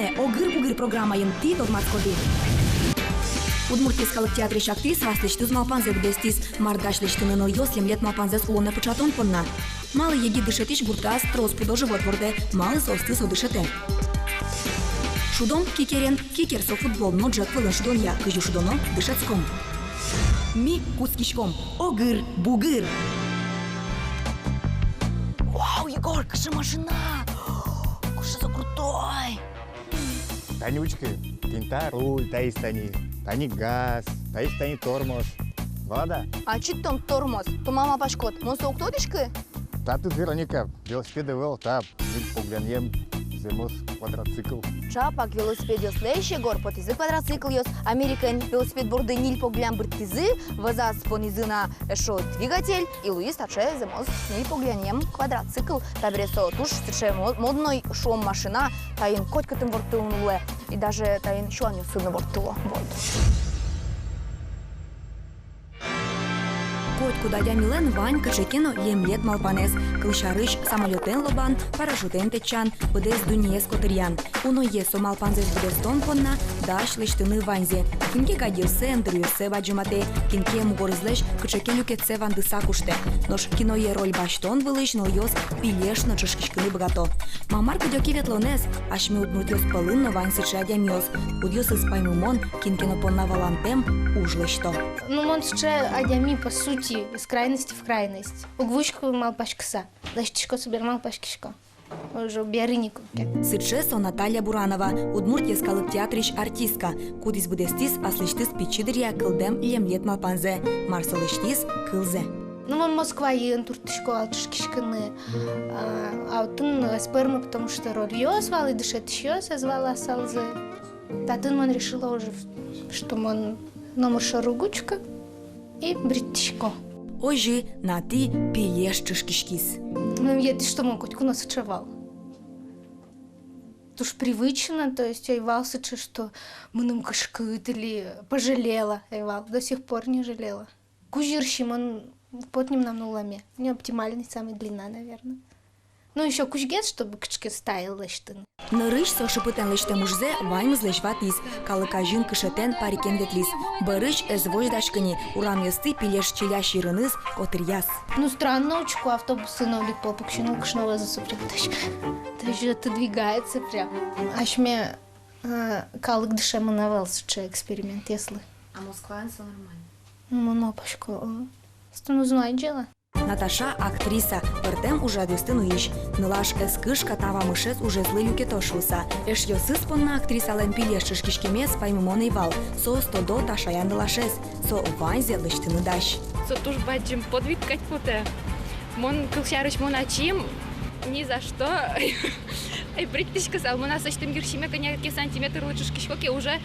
Лоне огыр-бугыр программайын ти тозмацкоди. Удмуртийскалык театриш актриса асличтуз малпанзе будестис, мардашличтыны но йослем лет малпанзес лоне початон понна. Малы еги дышетиш буртас, трос пудо животворде, малы солсты содышете. Шудом кикерен, кикерсо футбол, но джек вылын шудонья, кыжу шудоно дышецком. Ми кускишком, огыр-бугыр. Вау, Егор, кажи машина! Что за крутой! Танючка, тинта руль, таис тани, тани газ, таис тани тормоз. Вода. А чит там тормоз? То мама пашкот, мон соук тодишки? Та тут Вероника, велосипеды вел, та, поглянем, зимос квадроцикл. Чапак велосипед йос лейш, Егор, потизы квадроцикл йос, Американ велосипед борды ниль поглям бртизы, вазас понизына шо двигатель, и Луис таче зимос ниль поглянем квадроцикл. Табресо туш таче модной шом машина, таин котькатым вортылнуле, и даже таин чуаню сына вортыло. Котку дадя Милен Вань кычекино лемлет малпанес, кылшарыш самолетен лобан, парашютен течан, будес дуниес котырьян. Уно есо малпанзес будес тон понна, даш лиштыны Ваньзе. Кинке гадирсе, андрюсе ваджимате, кинке мугорызлеш кычекен люкетсе вандыса куште. Нош киное роль баштон вылыш, но йос пилеш на чышкишкыны богато. Мамар кудёки ветлонес, ашми удмут йос пылын на Вань сыча дямиос. Удьос испаймумон, кинкено понна валантем, ужлышто. Ну, он ще адями, по сути, из крайности в крайность. Угвучку малпашкса, дащичко собер малпашкишко. Уже биарынику. Сычесо Наталья Буранова, удмуртийскалык театриш артистка, кудис будестис аслыштыс пичидырия кылдем лемлет малпанзе, марсалыштис кылзе. Ну, он Москваен, туртышко алтышкишканы. А вот он сперма, потому что роль ее звал, и дышет еще созвала салзы. Татын он решила уже, что он номер шаругучка и бритишко. Ожи на ти пилеш чышкишкис. Ну, я ты что, мог хоть нас отшивал? Это уж привычно, то есть айвал сыча, что мы нам кашкают или пожалела айвал. До сих пор не жалела. Кужирщим он потнем нам на уламе. Не оптимальный, самая длина, наверное. Ну, еще кучгет, чтобы качки стаил лештын. Нырыш со шипытен леште мужзе ваймыз леш ватис, калыкажин кышетен парикен ветлис. Барыш эзвождашкани, урам ясты пилеш челящий рыныз котырьяс. Ну, странно, учку автобусы нолик попукщину кшного засупряташ. Даже отодвигается прям. Аж мне калык дышема навелся, че эксперимент, если. А Москва все нормально? Ну, мапочку, ну, знает дело. Наташа актриса, пертем уже адюстынуиш. Нылаш эскыш катава мышец уже злы люкетошуса. Эш йосыс понна актриса лен пилеш чышкишкемес паймымон ивал. Со стодо ташаян дылашес. Со Ваньзе лыштыны даш. Со туш баджим подвиг кать-путе. Мон кылшарыш мон ачим ни за что. Ай, бритишка сал, мона сочтым гершиме коняки сантиметр лычышкишкоке уже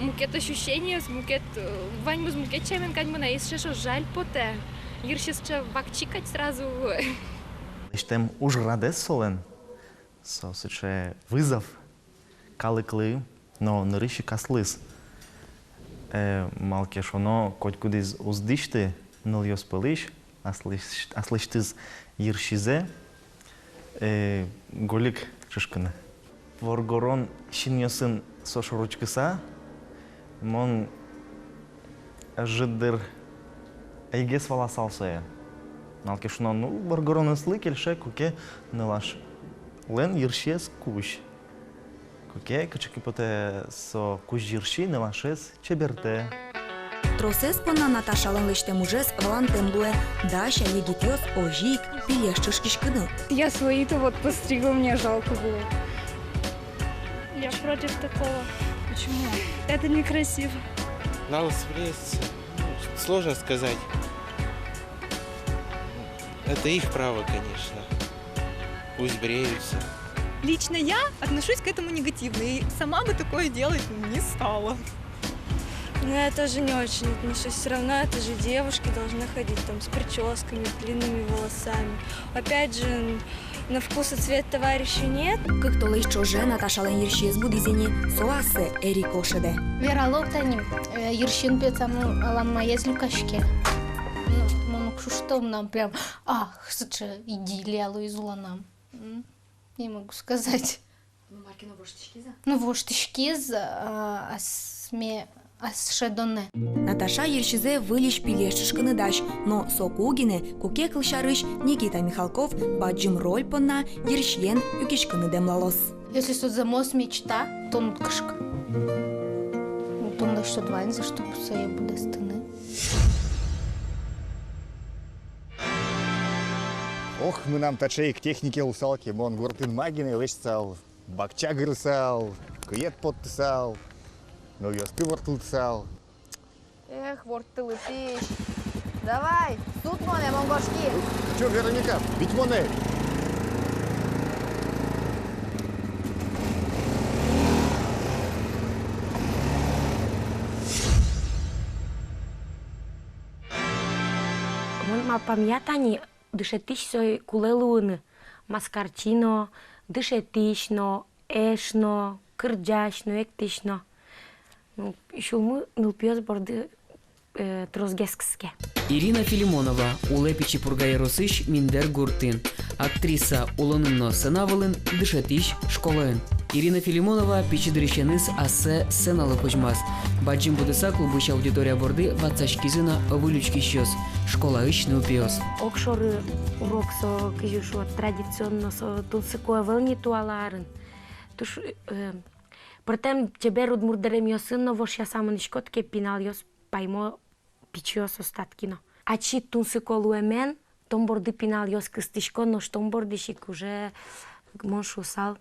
мукет ощущение, мукет вань с мукет чамен кань мона исше шо жаль поте. Иршисче вакчикать сразу. Штем уж радес солен, сосиче вызов, калыклы, но нырыщи каслыс. Малкешоно коть кудиз уздишты, ныл йос пылыш, аслыштыз иршизе, голик чышкыны. Воргорон шиньосын сошоручкыса, мон жидыр айгес вала салсая. Налкешно, ну, баргорон сли кельше куке нылаш. Лен иршес куш. Куке качки поте со куш ирши нылашес чеберте. Тросес понна Наташа лен леште мужес валантем луэ. Даша егитёс ожик пилеш чышкишкыны. Я свои-то вот постригла, мне жалко было. Я против такого. Почему? Это некрасиво. Надо сбриться. Сложно сказать. Это их право, конечно. Пусть бреются. Лично я отношусь к этому негативно и сама бы такое делать не стала. Но я тоже не очень отношусь. Все равно это же девушки должны ходить там с прическами, длинными волосами. Опять же, на вкус и цвет товарища нет. Как то лишь чоже Наташа лен иршес будизени соасе эрикошеде. Вера локтаним, ершин пецаму алама есть люкашки. Ну, что нам прям, сыча идиллия луизула нам. Не могу сказать. Маркино Ну, воштышкиз, асшедоне. Наташа Ершизе вылиш пилешшишканы даш, но сокугине куке кылшарыш Никита Михалков баджим роль понна ершлен юкишканы демлалос. Если соцзамос мечта, то нуткашка. То на что двайн, за что я буду стыны. Ох, мы нам тачей к технике усалки, мон гуртын магины лышцал, бакча гырсал, кыет подтысал, но ёсты вортылсал. Эх, вортылы пищ. Давай, суд моне, монгошки. Чё, Вероника, ведь моне? Ма пам'ятані дишетичсой кулелуни, маскарчино, дишетично, ешно, кырджашно, ектично. Ну, еще мы нылпиоз борды трозгескске. Ирина Филимонова, улепичи пургайросыш миндер гуртын. Актриса улонынно сынавылын, дышетиш школын. Ирина Филимонова пичидрещеныс асе сценалы кожмас. Баджим будыса клубыш аудитория борды ватсашкизына вылючки щёс. Школа ищ нылпиоз. Окшоры урок со кижушо традиционно со тулсыкое вълнитуаларын. Туш Пъртем тебе родмурдерем йосынно вош я само нишкотке пинал йос паймо пичиос остаткино. А чи тунсыколу емен, том борды пинал йос кыстишко, но штом бордишик уже монш усал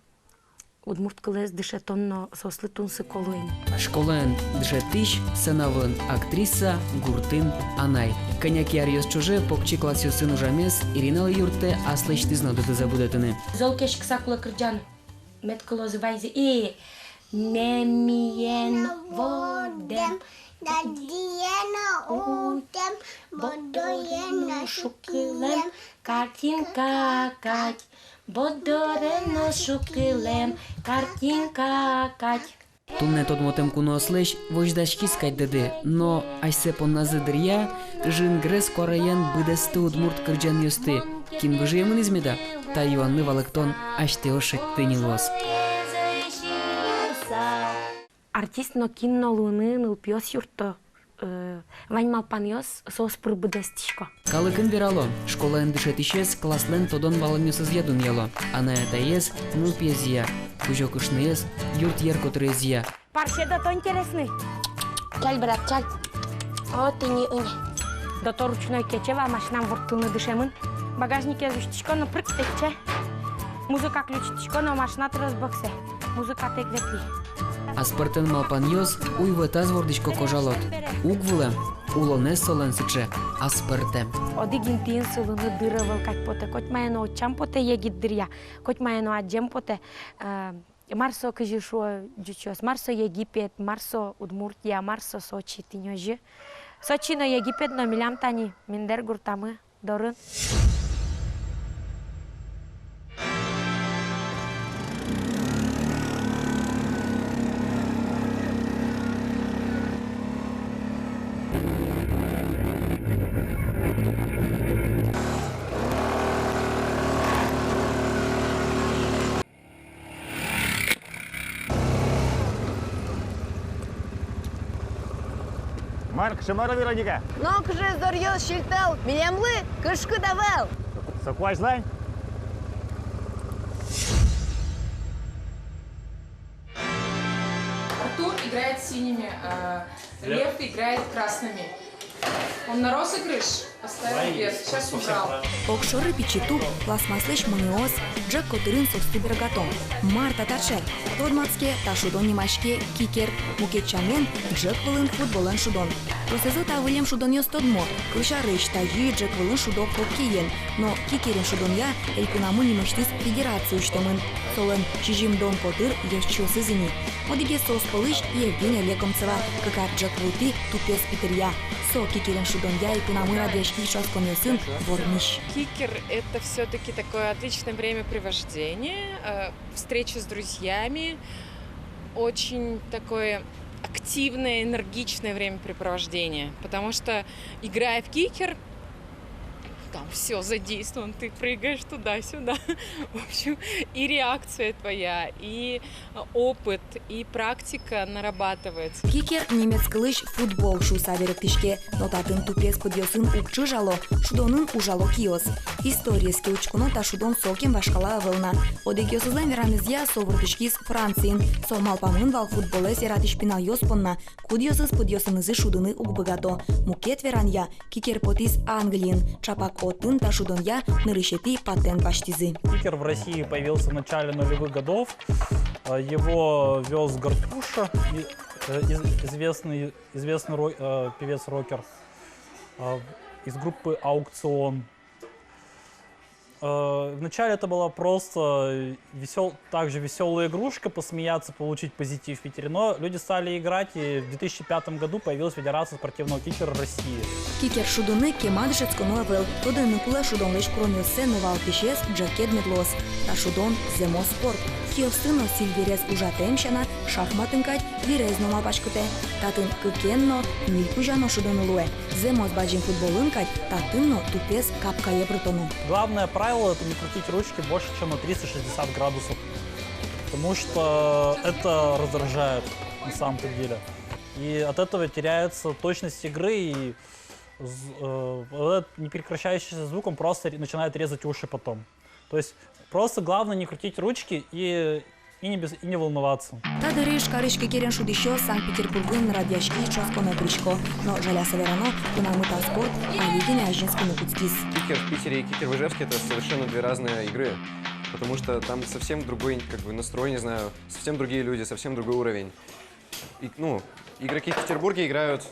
удмурткалес дышетонно сосли тунсыколу ем. Школен дышетиш сынавын актриса гуртын анай. Коняки арьос чуже покчи класс йосын ужамес Ириналы юрте аслышты знадыды забудетыны. Золкеш ксакула кырджан меткало звайзе и мемиен водем, дадиена утем, бодоена шукилем, картинка кать, бодорена шукилем, картинка кать. Тунне тот мотем куно слыш, вождашки скать деды, но айсе понназы дырья, жин грес кораен быдесты удмурт кырджан йосты. Кин выжиемын измеда, та юанны валыктон аште ошек тынилос. Артист но кинно луны нылпиос юрто. Вань малпаньос сос пырбыдестишко. Калыкын верало, школа эндышетишес класслен тодон баламёсыз ядун ело. Ана это ес нылпиезия, кужок ишнеес юрт еркотрезия. Парше да то интересный. Чаль, брат, чаль. О, ты не ыне. Да то ручной кечева, машинам вортылны дышемын. Багажник езуштишко, но прыг текче. Музыка ключтишко, но машинат разбоксе. Музыка тек ветли. Аспартен малпаньос уйватаз вордишко кожалот. Угвулем, улонес солен сыкше, аспартем. Оди гинтин сылыны дырывал как поте. Коть майно отчам поте егит дырья. Коть майно аджем поте. Марсо кыжишо джучос. Марсо Египет, Марсо Удмуртия, Марсо Сочи тинёжи. Сочи но Египет но милям тани. Миндер гуртамы дорын. Марк, шамара Вероника. Ну, кже зорьёз шильтел, милемлы, кышкы давал. Соквай злань? Артур играет синими, Лев играет красными. Он на розыгрыш поставил вес, сейчас убрал. Окшоры пичиту, пластмаслыш муниос, джек котырын состы бергатон. Марта тачер, тодмацке, ташудон нимашке, кикер, мукетчамен, джек вылын футболен шудон. Просезы тавылем шудон йос тодмо, кылшарыш тажи джек вылын шудок хоккейен, но кикерен шудон я, элькунаму нимаштыс федерацию штомын. Солен чижим дон котыр ешчо сызыни. Одиге сос полыш Евгения Лекомцева, какар джек вулты тупес питерья. Со кикерен шудон я, элькунаму радешки шаскон йосын ворниш. Кикер – это все-таки такое отличное времяпривождение, встреча с друзьями, очень такое активное, энергичное времяпрепровождение, потому что, играя в кикер, там все задействован, ты прыгаешь туда-сюда. В общем, и реакция твоя, и опыт, и практика нарабатывается. Кикер немец кылыш футбол шу саверек тишке, но татын тупес подьосын укчы жало, шудонын ужало киос. Историяски учкуно та шудон сокем башкала вылна. Одекиосызлен веранызья совыртышкис Францин. Со малпамын вал футболес ератиш пинал йоспонна, кудьосыз подьосынызы шудыны укбыгато. Мукет веранья, кикер потис Англиин, чапак отын та шудонья нырышети патент баштизы. Кикер в России появился в начале нулевых годов. Его вез Горпуша, известный певец-рокер из группы «Аукцион». Вначале это была просто также веселая игрушка, посмеяться, получить позитив в Питере. Но люди стали играть, и в 2005 году появилась Федерация спортивного кикера России. Кикер шудуны кемадышецко новел, тоден нукула шудон лишь кроме сцены валтишес джакет медлос, та шудон земо спорт. Киосыно сильверес ужатемщана, шахматынкать, вирезно мапачкоте, татын кыкенно, милькужано шудонылуэ. Земо с баджин футболынкать, татынно тупес капкае брутону. Главное правило — это не крутить ручки больше, чем на 360 градусов, потому что это раздражает на самом-то деле. И от этого теряется точность игры, и этот непрекращающийся звук, он просто начинает резать уши потом. То есть просто главное не крутить ручки и не волноваться. Тадырыш карышки керен шудищо Санкт-Петербургын радяшки чосконе бричко, но жаля саверано, кунамыта спорт, а видение ажинский нукуцкис. Кикер в Питере и кикер в Ижевске — это совершенно две разные игры, потому что там совсем другой настрой, не знаю, совсем другие люди, совсем другой уровень. Игроки в Петербурге играют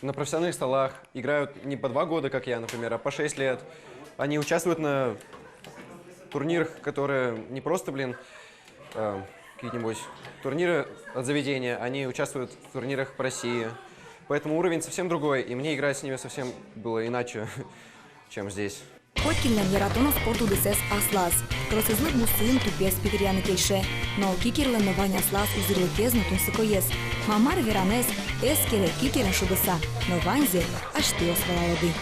на профессиональных столах, играют не по 2 года, как я, например, а по 6 лет. Они участвуют на турнирах, которые не просто, какие-нибудь турниры от заведения, они участвуют в турнирах по России. Поэтому уровень совсем другой, и мне играть с ними совсем было иначе, чем здесь. Хоткинлен яратоно спорту десес аслас. Кросызлык мусын тупес питеряны кельше, но кикерлен новань аслас узырлыкез нутунсыкоез. Мамар веранес эскере кикерен шудыса, но ваньзе аш тиос валалоды.